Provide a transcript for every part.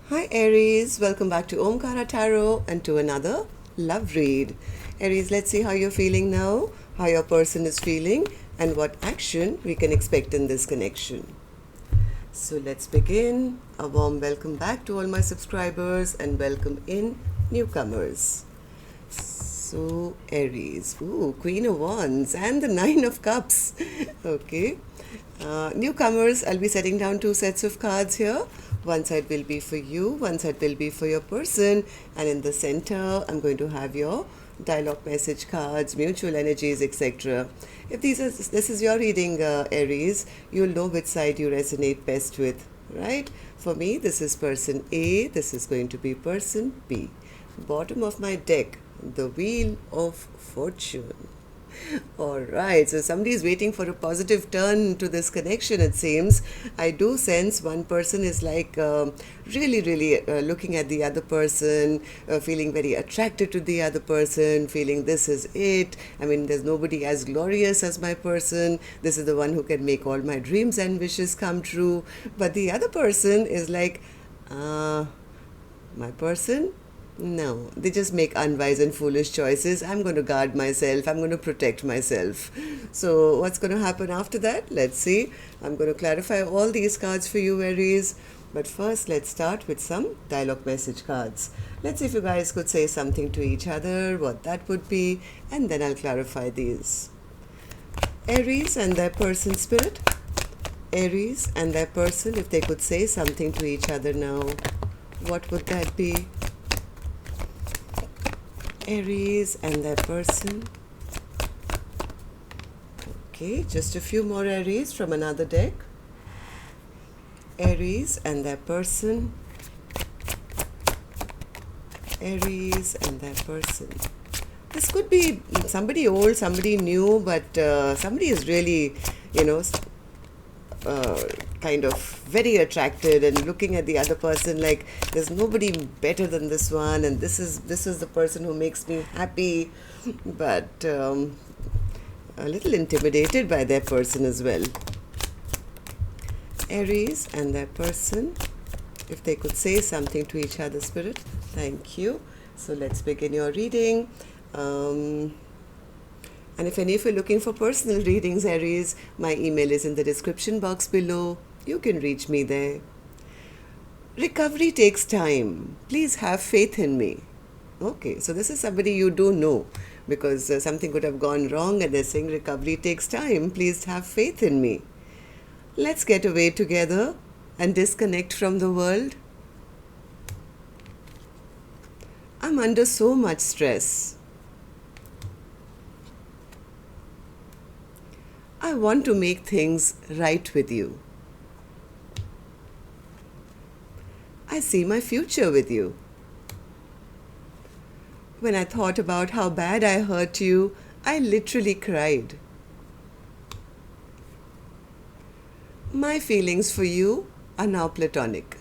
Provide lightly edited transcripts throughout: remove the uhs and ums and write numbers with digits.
Hi Aries, welcome back to Omkaratarot and to another love read. Aries, let's see how you're feeling now, how your person is feeling, and what action we can expect in this connection. So let's begin. A warm welcome back to all my subscribers and welcome in newcomers. So Aries, Queen of Wands and the Nine of Cups. Okay. Newcomers, I'll be setting down two sets of cards here. One side will be for you, one side will be for your person, and in the center, I'm going to have your dialogue message cards, mutual energies, etc. If this is your reading, Aries, you'll know which side you resonate best with, right? For me, this is person A, this is going to be person B. Bottom of my deck, the Wheel of Fortune. All right, so somebody is waiting for a positive turn to this connection, it seems. I do sense one person is like really looking at the other person, feeling very attracted to the other person, feeling this is it. I mean, there's nobody as glorious as my person. This is the one who can make all my dreams and wishes come true. But the other person is like, my person? No, they just make unwise and foolish choices. I'm going to guard myself. I'm going to protect myself. So what's going to happen after that? Let's see. I'm going to clarify all these cards for you, Aries. But first, let's start with some dialogue message cards. Let's see if you guys could say something to each other, what that would be, and then I'll clarify these. Aries and their person spirit. Aries and their person, if they could say something to each other now, what would that be? Aries and their person. Okay, just a few more Aries from another deck. Aries and their person. Aries and their person. This could be somebody old, somebody new, but somebody is really, kind of very attracted and looking at the other person like there's nobody better than this one, and this is the person who makes me happy, but a little intimidated by their person as well. Aries and their person, if they could say something to each other, spirit. Thank you. So let's begin your reading. And if any of you are looking for personal readings, Aries, my email is in the description box below. You can reach me there. Recovery takes time. Please have faith in me. Okay, so this is somebody you do know, because something could have gone wrong and they're saying recovery takes time. Please have faith in me. Let's get away together and disconnect from the world. I'm under so much stress. I want to make things right with you. I see my future with you. When I thought about how bad I hurt you, I literally cried. My feelings for you are now platonic.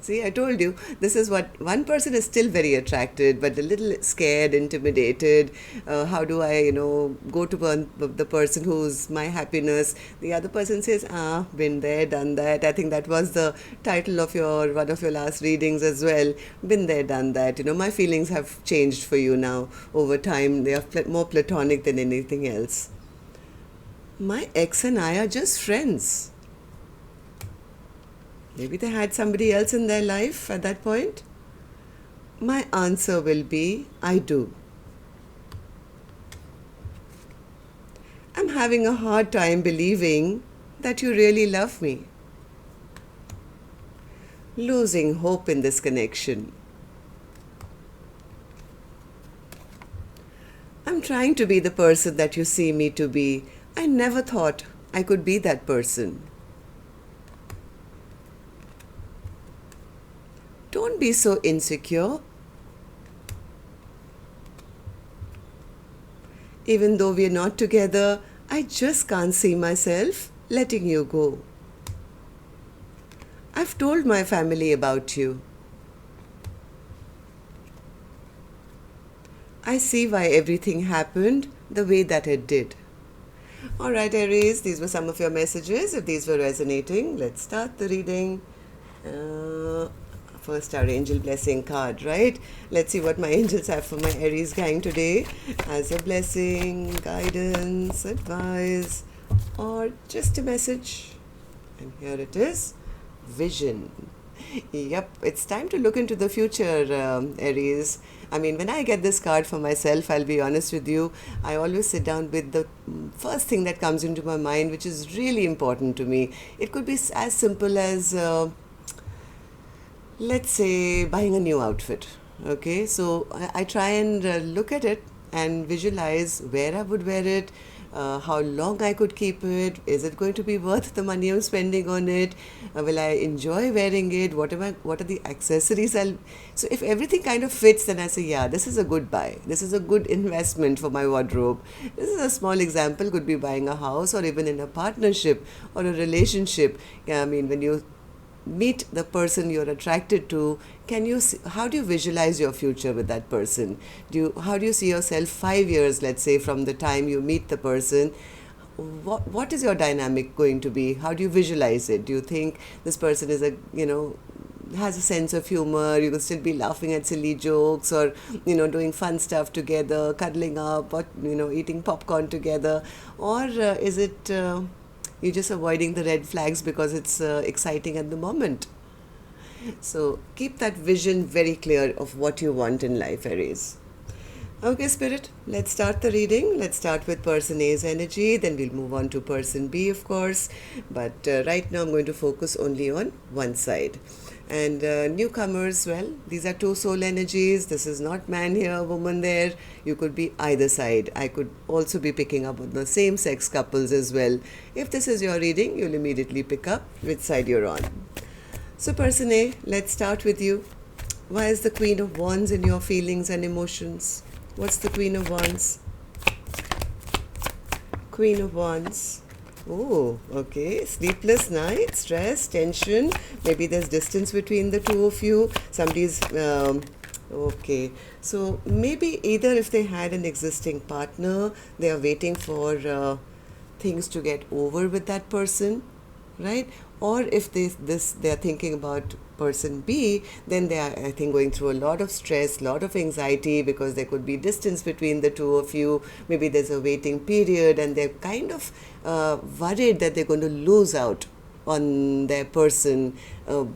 See, I told you, this is what one person is still very attracted, but a little scared, intimidated. How do I, go to the person who's my happiness? The other person says, been there, done that. I think that was the title of one of your last readings as well. Been there, done that. My feelings have changed for you now over time. They are more platonic than anything else. My ex and I are just friends. Maybe they had somebody else in their life at that point. My answer will be, I do. I'm having a hard time believing that you really love me. Losing hope in this connection. I'm trying to be the person that you see me to be. I never thought I could be that person. Don't be so insecure. Even though we're not together, I just can't see myself letting you go. I've told my family about you. I see why everything happened the way that it did. Alright Aries, these were some of your messages. If these were resonating, let's start the reading. For first our angel blessing card, right? Let's see what my angels have for my Aries gang today as a blessing, guidance, advice, or just a message. And here it is, vision. Yep, it's time to look into the future, Aries. I mean, when I get this card for myself, I'll be honest with you, I always sit down with the first thing that comes into my mind, which is really important to me. It could be as simple as, let's say, buying a new outfit. Okay, so I try and look at it and visualize where I would wear it, how long I could keep it, is it going to be worth the money I'm spending on it, will I enjoy wearing it, what are the accessories so if everything kind of fits, then I say, yeah, this is a good buy, this is a good investment for my wardrobe. This is a small example, could be buying a house or even in a partnership or a relationship. I mean, when you meet the person you're attracted to, how do you visualize your future with that person? How do you see yourself 5 years, let's say, from the time you meet the person? What is your dynamic going to be? How do you visualize it? Do you think this person is has a sense of humor, you will still be laughing at silly jokes, or doing fun stuff together, cuddling up, or eating popcorn together? Or is it you're just avoiding the red flags because it's exciting at the moment? So keep that vision very clear of what you want in life, Aries. Okay, Spirit, let's start the reading. Let's start with person A's energy, then we'll move on to person B, of course. But right now I'm going to focus only on one side. And newcomers, well, these are two soul energies. This is not man here, woman there. You could be either side. I could also be picking up on the same sex couples as well. If this is your reading, you'll immediately pick up which side you're on. So person A, let's start with you. Why is the Queen of Wands in your feelings and emotions? What's the Queen of Wands? Queen of Wands. Oh, okay. Sleepless night, stress, tension. Maybe there's distance between the two of you. Somebody's... okay. So maybe either if they had an existing partner, they are waiting for things to get over with that person, right? Or if they are thinking about person B, then they are, I think, going through a lot of stress, lot of anxiety, because there could be distance between the two of you. Maybe there's a waiting period and they're kind of worried that they're going to lose out on their person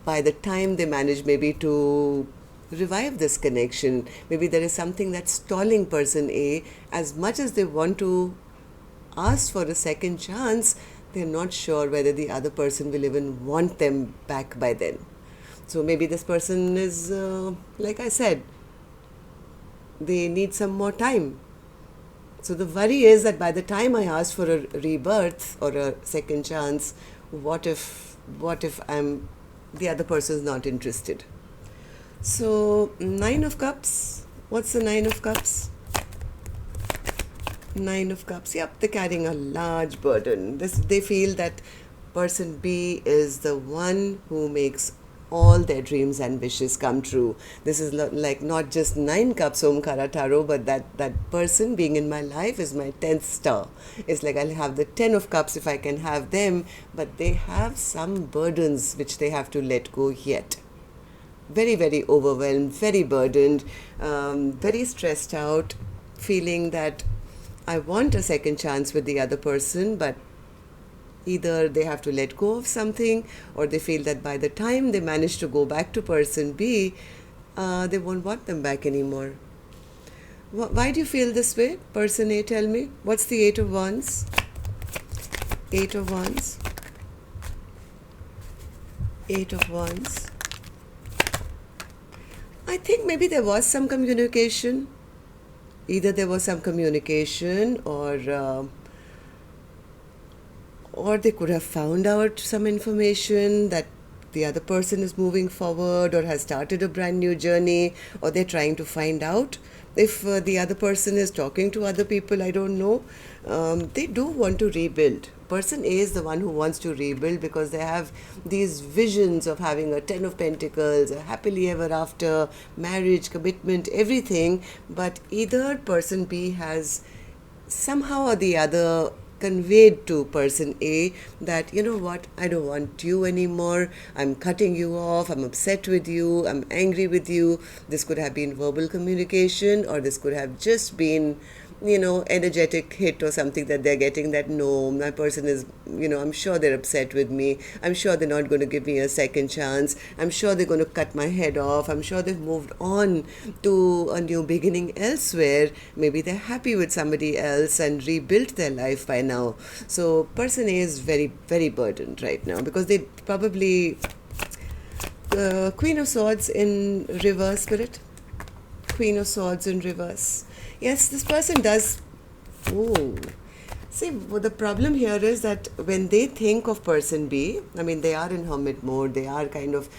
by the time they manage maybe to revive this connection. Maybe there is something that's stalling person A. As much as they want to ask for a second chance, they're not sure whether the other person will even want them back by then. So maybe this person is, like I said, they need some more time. So the worry is that by the time I ask for a rebirth or a second chance, what if the other person is not interested? So 9 of Cups. What's the 9 of Cups? 9 of Cups. Yep, they're carrying a large burden. They feel that person B is the one who makes all their dreams and wishes come true. This is like not just 9 cups Omkaratarot, but that person being in my life is my 10th star. It's like I'll have the 10 of cups if I can have them, but they have some burdens which they have to let go yet. Very, very overwhelmed, very burdened, very stressed out, feeling that I want a second chance with the other person, but either they have to let go of something, or they feel that by the time they manage to go back to person B, they won't want them back anymore. Why do you feel this way? Person A, tell me. What's the 8 of Wands? 8 of Wands. 8 of Wands. I think maybe there was some communication. Either there was some communication, or they could have found out some information that the other person is moving forward or has started a brand new journey, or they're trying to find out if the other person is talking to other people. I don't know. They do want to rebuild. Person A is the one who wants to rebuild because they have these visions of having a 10 of Pentacles, a happily ever after, marriage, commitment, everything. But either person B has somehow or the other conveyed to person A that, you know what, I don't want you anymore, I'm cutting you off, I'm upset with you, I'm angry with you. This could have been verbal communication, or this could have just been, energetic hit or something that they're getting, that no, my person is, I'm sure they're upset with me. I'm sure they're not going to give me a second chance. I'm sure they're going to cut my head off. I'm sure they've moved on to a new beginning elsewhere. Maybe they're happy with somebody else and rebuilt their life by now. So person A is very, very burdened right now because they probably, Queen of Swords in reverse, Spirit. Queen of Swords in reverse. Yes, this person does. Oh, see, well, the problem here is that when they think of person B, I mean, they are in hermit mode. They are kind of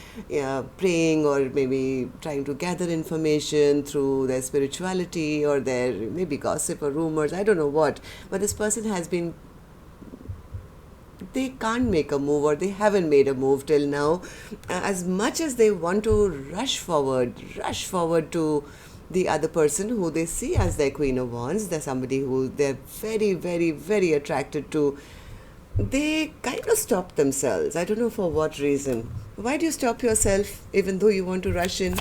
praying or maybe trying to gather information through their spirituality or their maybe gossip or rumors. I don't know what. But this person has been, they can't make a move, or they haven't made a move till now. As much as they want to rush forward to the other person who they see as their Queen of Wands, they're somebody who they're very, very, very attracted to, they kind of stop themselves. I don't know for what reason. Why do you stop yourself even though you want to rush in?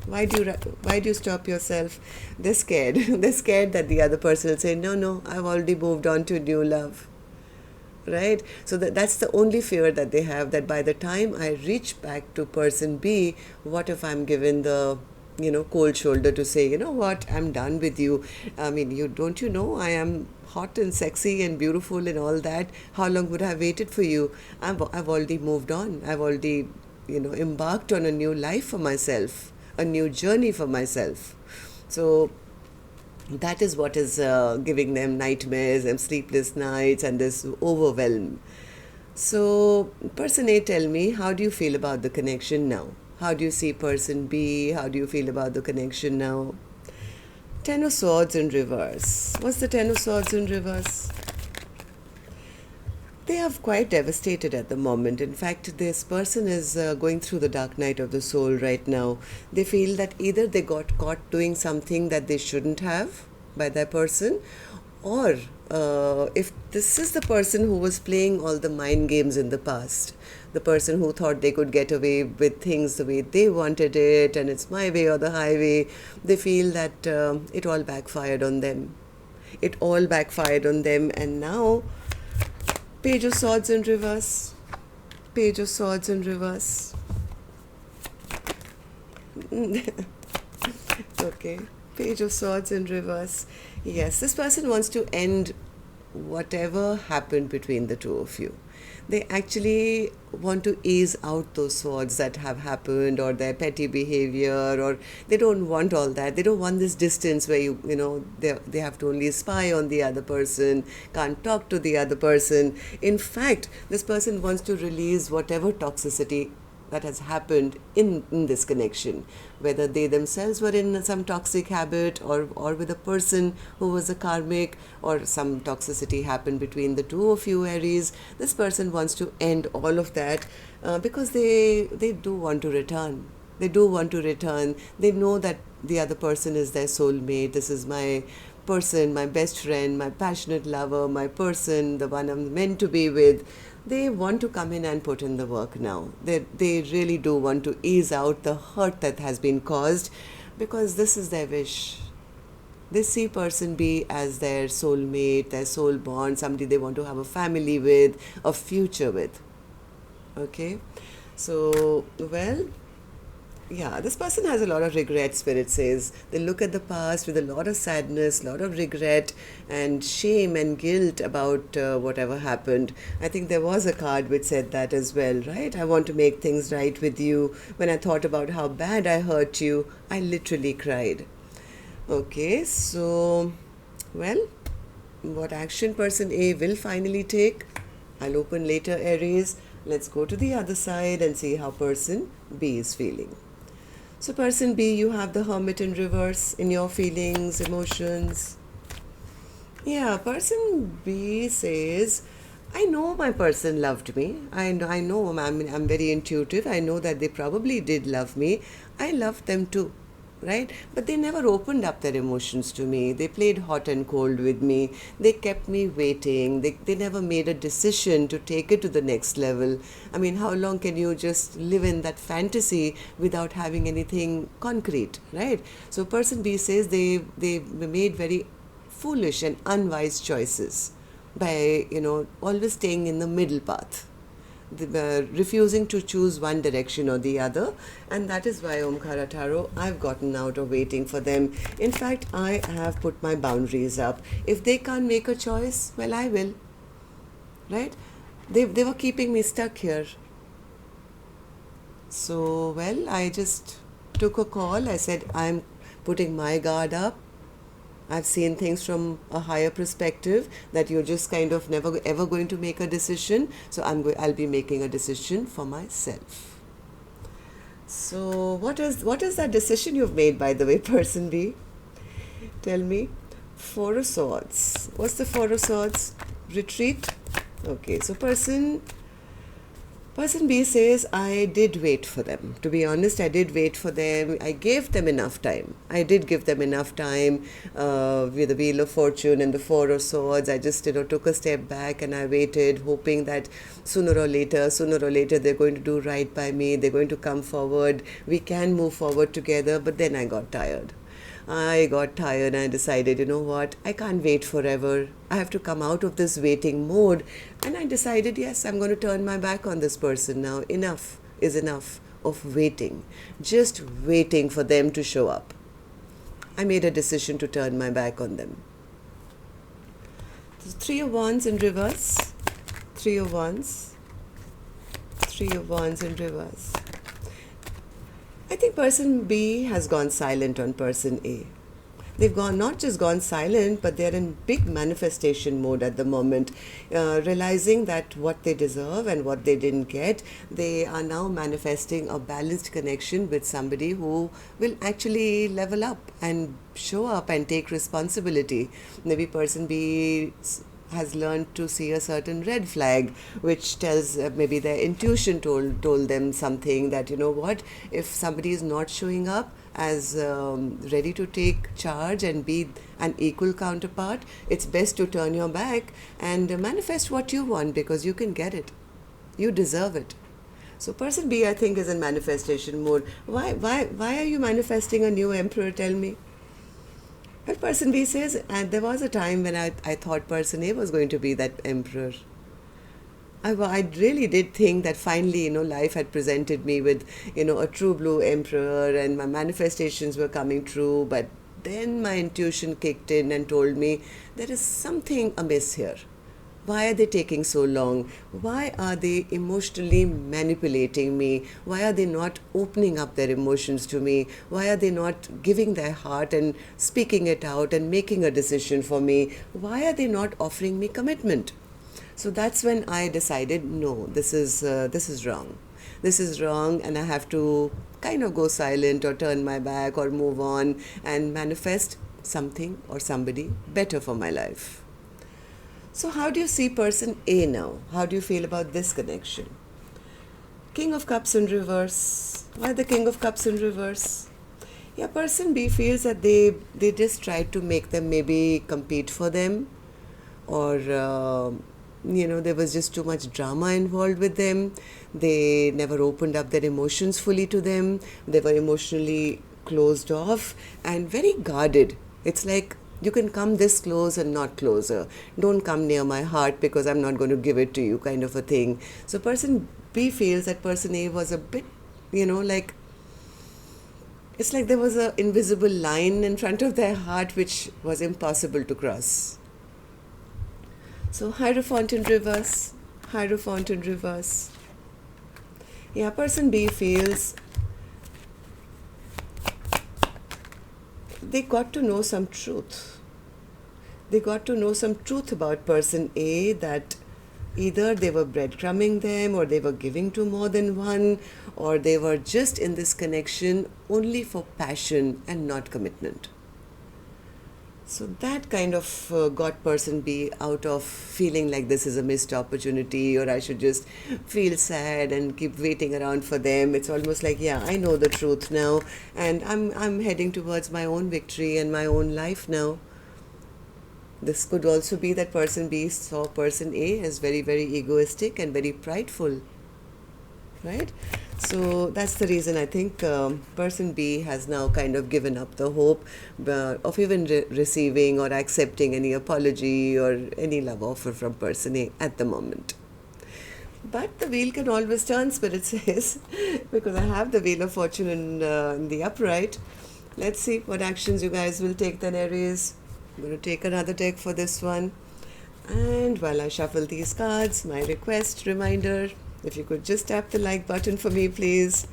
Why do you stop yourself? They're scared. They're scared that the other person will say, no, I've already moved on to new love. Right? So that's the only fear that they have, that by the time I reach back to person B, what if I'm given the cold shoulder to say, you know what, I'm done with you. I mean, don't you know I am hot and sexy and beautiful and all that. How long would I have waited for you? I've already moved on. I've already, embarked on a new life for myself, a new journey for myself. So that is what is giving them nightmares and sleepless nights and this overwhelm. So person A, tell me, how do you feel about the connection now? How do you see person B? How do you feel about the connection now? Ten of Swords in reverse. What's the Ten of Swords in reverse? They are quite devastated at the moment. In fact, this person is going through the dark night of the soul right now. They feel that either they got caught doing something that they shouldn't have by that person, or if this is the person who was playing all the mind games in the past, the person who thought they could get away with things the way they wanted it and it's my way or the highway, they feel that it all backfired on them. It all backfired on them, and now Page of Swords in reverse. Page of Swords in reverse. Okay. Page of Swords in reverse. Yes, this person wants to end whatever happened between the two of you. They actually want to ease out those swords that have happened, or their petty behavior, or they don't want all that. They don't want this distance where they have to only spy on the other person, can't talk to the other person. In fact, this person wants to release whatever toxicity that has happened in this connection, whether they themselves were in some toxic habit, or with a person who was a karmic, or some toxicity happened between the two of you, Aries. This person wants to end all of that because they do want to return. They do want to return. They know that the other person is their soulmate. This is my person, my best friend, my passionate lover, my person, the one I'm meant to be with. They want to come in and put in the work now. They really do want to ease out the hurt that has been caused, because this is their wish. They see person B as their soulmate, their soul bond, somebody they want to have a family with, a future with. Okay? So, well, yeah, this person has a lot of regret, Spirit says. They look at the past with a lot of sadness, a lot of regret and shame and guilt about whatever happened. I think there was a card which said that as well, right? I want to make things right with you. When I thought about how bad I hurt you, I literally cried. Okay, so, well, what action person A will finally take, I'll open later, Aries. Let's go to the other side and see how person B is feeling. So person B, you have the Hermit in reverse in your feelings, emotions. Yeah, person B says, I know my person loved me. I know I'm very intuitive. I know that they probably did love me. I loved them too. right? But they never opened up their emotions to me. They played hot and cold with me. They kept me waiting. They never made a decision to take it to the next level. I mean, how long can you just live in that fantasy without having anything concrete, right? So person B says they made very foolish and unwise choices by, always staying in the middle path, refusing to choose one direction or the other. And that is why, Omkaratarot, I've gotten out of waiting for them. In fact, I have put my boundaries up. If they can't make a choice, well, I will, right? They were keeping me stuck here. So, well, I just took a call. I said, I'm putting my guard up. I've seen things from a higher perspective, that you're just kind of never ever going to make a decision. So I'll be making a decision for myself. So what is that decision you've made, by the way, person B? Tell me. Four of Swords. What's the Four of Swords? Retreat. Okay, so person B says, I did wait for them. To be honest, I did wait for them. I gave them enough time. I did give them enough time with the Wheel of Fortune and the Four of Swords. I just, took a step back and I waited, hoping that sooner or later, they're going to do right by me. They're going to come forward. We can move forward together. But then I got tired. And I decided, you know what, I can't wait forever. I have to come out of this waiting mode. And I decided, yes, I'm going to turn my back on this person now. Enough is enough of waiting. Just waiting for them to show up. I made a decision to turn my back on them. So Three of Wands in reverse. Three of Wands. Three of Wands in reverse. I think person B has gone silent on person A. They've not just gone silent, but they're in big manifestation mode at the moment, realizing that what they deserve and what they didn't get, they are now manifesting a balanced connection with somebody who will actually level up and show up and take responsibility. Maybe person B has learned to see a certain red flag, which tells maybe their intuition told them something, that, you know what, if somebody is not showing up as ready to take charge and be an equal counterpart, it's best to turn your back and manifest what you want, because you can get it. You deserve it. So person B, I think, is in manifestation mode. Why are you manifesting a new emperor? Tell me. But person B says, and there was a time when I thought person A was going to be that emperor. I really did think that finally, life had presented me with, a true blue emperor, and my manifestations were coming true. But then my intuition kicked in and told me there is something amiss here. Why are they taking so long? Why are they emotionally manipulating me? Why are they not opening up their emotions to me? Why are they not giving their heart and speaking it out and making a decision for me? Why are they not offering me commitment? So that's when I decided, no, this is wrong. This is wrong, and I have to kind of go silent or turn my back or move on and manifest something or somebody better for my life. So how do you see person A now? How do you feel about this connection? King of Cups in reverse. Why the King of Cups in reverse? Yeah, person B feels that they just tried to make them maybe compete for them, or there was just too much drama involved with them. They never opened up their emotions fully to them. They were emotionally closed off and very guarded. It's like, you can come this close and not closer. Don't come near my heart because I'm not going to give it to you, kind of a thing. So person B feels that person A was a bit, like, it's like there was an invisible line in front of their heart which was impossible to cross. So Hierophant in reverse. Hierophant in reverse. Yeah, person B feels they got to know some truth. They got to know some truth about person A, that either they were breadcrumbing them, or they were giving to more than one, or they were just in this connection only for passion and not commitment. So that kind of got person B out of feeling like this is a missed opportunity, or I should just feel sad and keep waiting around for them. It's almost like, yeah, I know the truth now, and I'm heading towards my own victory and my own life now. This could also be that person B saw person A as very, very egoistic and very prideful, right? So that's the reason I think person B has now kind of given up the hope of even receiving or accepting any apology or any love offer from person A at the moment. But the wheel can always turn, Spirit says, because I have the Wheel of Fortune in the upright. Let's see what actions you guys will take then, Aries. I'm going to take another deck for this one. And while I shuffle these cards, my request, reminder, if you could just tap the like button for me, please.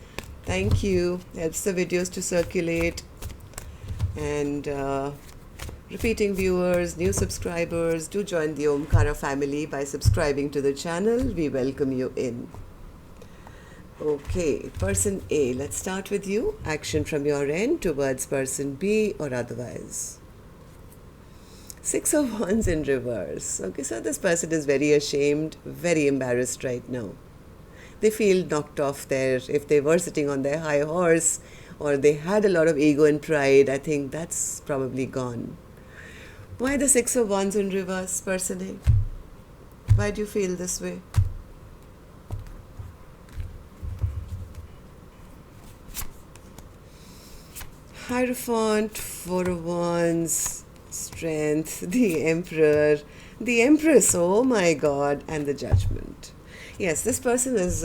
Thank you. Helps the videos to circulate. And repeating viewers, new subscribers, do join the Omkara family by subscribing to the channel. We welcome you in. Okay, person A, let's start with you. Action from your end towards person B or otherwise. 6 of Wands in reverse. Okay, so this person is very ashamed, very embarrassed right now. They feel knocked off there. If they were sitting on their high horse or they had a lot of ego and pride, I think that's probably gone. Why the 6 of Wands in reverse, person A? Why do you feel this way? Hierophant, 4 of Wands, Strength, the Emperor, the Empress, oh my God, and the Judgment. Yes, this person is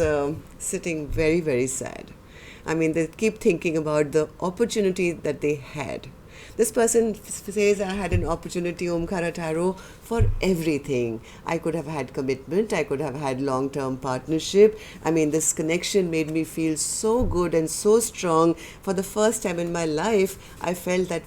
sitting very, very sad. I mean, they keep thinking about the opportunity that they had. This person says, I had an opportunity, Omkaratarot, for everything. I could have had commitment. I could have had long-term partnership. I mean, this connection made me feel so good and so strong. For the first time in my life, I felt that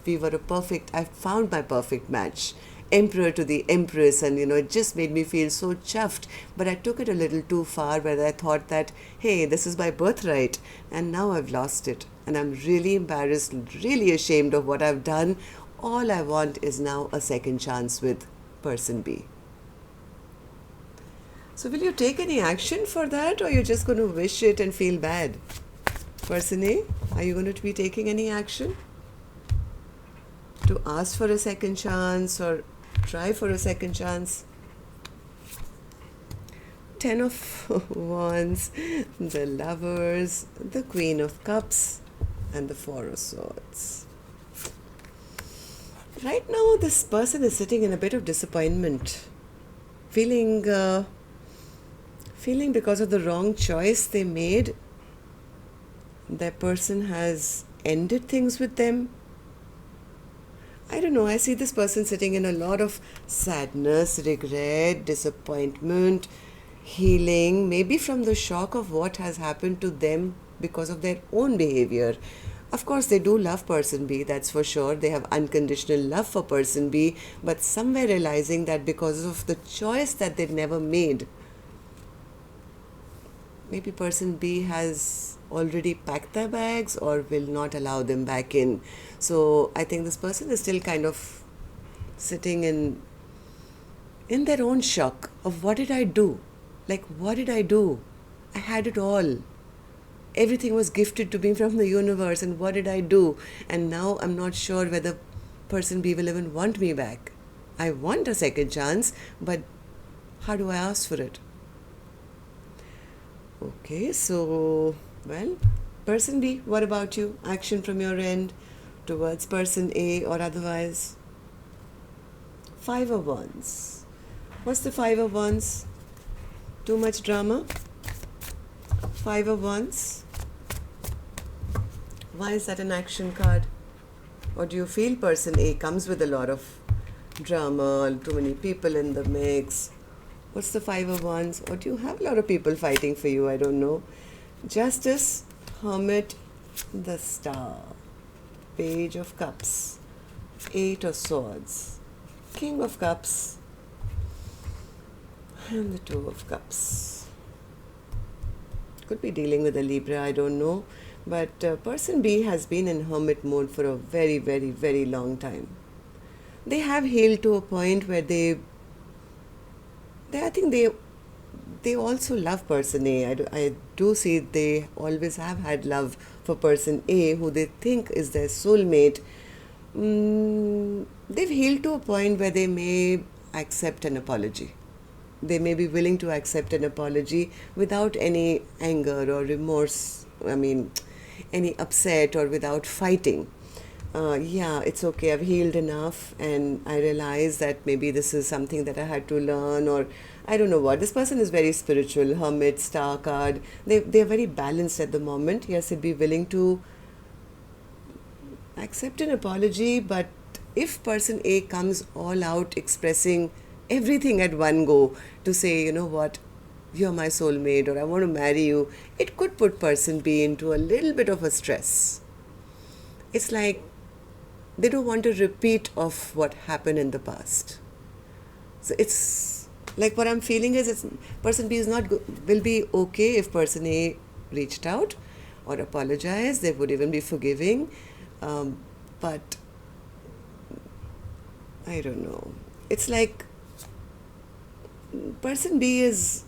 I found my perfect match. Emperor to the Empress, and it just made me feel so chuffed. But I took it a little too far, where I thought that, hey, this is my birthright, and now I've lost it. And I'm really embarrassed, really ashamed of what I've done. All I want is now a second chance with person B. So will you take any action for that, or you're just going to wish it and feel bad? Person A, are you going to be taking any action to ask for a second chance or try for a second chance? 10 of Wands, the Lovers, the Queen of Cups, and the 4 of Swords. Right now, this person is sitting in a bit of disappointment, feeling because of the wrong choice they made, that person has ended things with them. I don't know, I see this person sitting in a lot of sadness, regret, disappointment, healing, maybe from the shock of what has happened to them because of their own behavior. Of course, they do love person B, that's for sure. They have unconditional love for person B, but somewhere realizing that because of the choice that they've never made, maybe person B has already packed their bags or will not allow them back in. So I think this person is still kind of sitting in their own shock of, what did I do? Like, what did I do? I had it all. Everything was gifted to me from the universe, and what did I do? And now I'm not sure whether person B will even want me back. I want a second chance, but how do I ask for it? Okay, so, well, person B, what about you? Action from your end towards person A or otherwise? 5 of Wands. What's the 5 of Wands? Too much drama? 5 of Wands. Why is that an action card? Or do you feel person A comes with a lot of drama, too many people in the mix? What's the 5 of Wands? Or do you have a lot of people fighting for you? I don't know. Justice, Hermit, the Star, Page of Cups, 8 of Swords, King of Cups, and the 2 of Cups. Could be dealing with a Libra, I don't know. But person B has been in hermit mode for a very, very, very long time. they have healed to a point where I think they also love person A. I do see they always have had love for person A, who they think is their soulmate. They've healed to a point where they may accept an apology. They may be willing to accept an apology without any anger or remorse, any upset, or without fighting. Yeah, it's okay, I've healed enough, and I realize that maybe this is something that I had to learn, or I don't know what. This person is very spiritual, hermit, star card. They're very balanced at the moment. Yes, they'd be willing to accept an apology, but if person A comes all out expressing everything at one go to say, you know what, you're my soulmate, or I want to marry you, it could put person B into a little bit of a stress. It's like they don't want a repeat of what happened in the past. So it's like, what I'm feeling is, it's person B is not will be okay if person A reached out or apologized. They would even be forgiving, but I don't know. It's like person B is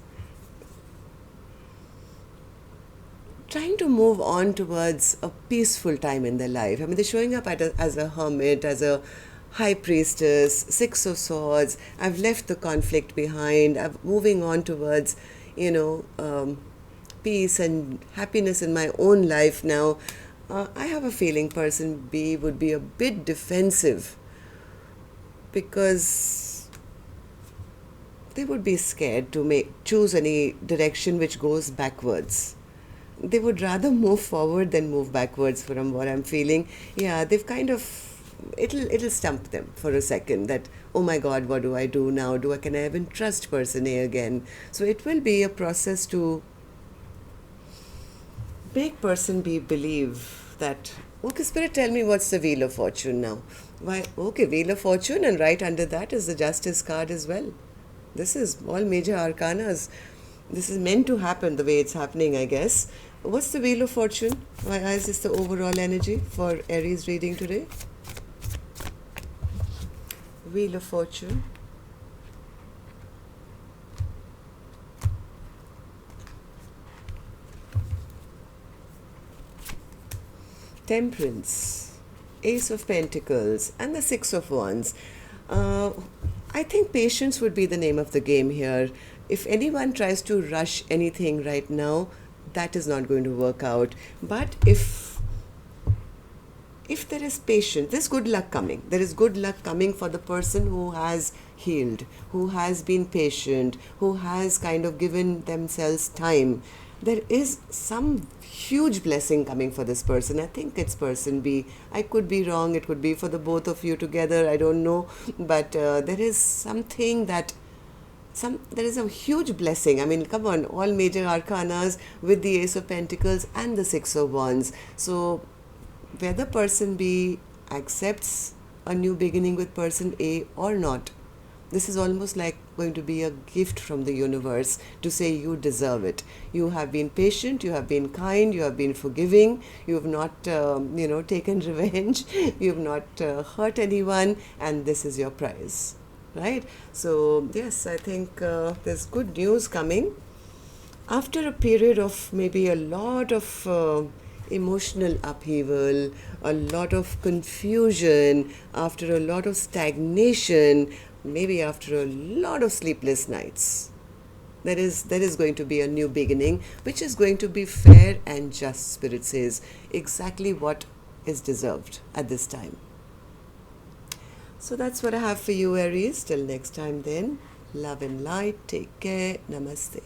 trying to move on towards a peaceful time in their life. I mean, they're showing up as a hermit, as a high priestess, 6 of swords. I've left the conflict behind. I'm moving on towards, peace and happiness in my own life now. I have a feeling person B would be a bit defensive, because they would be scared to choose any direction which goes backwards. They would rather move forward than move backwards, from what I'm feeling. Yeah, they've kind of, it'll stump them for a second that, oh my God, what do I do now? Can I even trust person A again? So it will be a process to make person B believe that, okay, Spirit, tell me what's the Wheel of Fortune now? Why, okay, Wheel of Fortune, and right under that is the Justice card as well. This is all major arcanas. This is meant to happen the way it's happening, I guess. What's the Wheel of Fortune? Why is this the overall energy for Aries reading today? Wheel of Fortune. Temperance, Ace of Pentacles, and the 6 of Wands. I think patience would be the name of the game here. If anyone tries to rush anything right now, that is not going to work out. But if there is patience, there's good luck coming. There is good luck coming for the person who has healed, who has been patient, who has kind of given themselves time. There is some huge blessing coming for this person. I think it's person B. I could be wrong. It could be for the both of you together. I don't know. But there is something that there is a huge blessing. I mean, come on, all major arcanas with the Ace of Pentacles and the 6 of Wands. So whether person B accepts a new beginning with person A or not, this is almost like going to be a gift from the universe to say you deserve it. You have been patient, you have been kind, you have been forgiving, you have not, taken revenge, you have not hurt anyone, and this is your prize. Right? So yes, I think there's good news coming after a period of maybe a lot of emotional upheaval, a lot of confusion, after a lot of stagnation, maybe after a lot of sleepless nights. There is going to be a new beginning, which is going to be fair and just, Spirit says, exactly what is deserved at this time. So that's what I have for you, Aries. Till next time then, love and light. Take care. Namaste.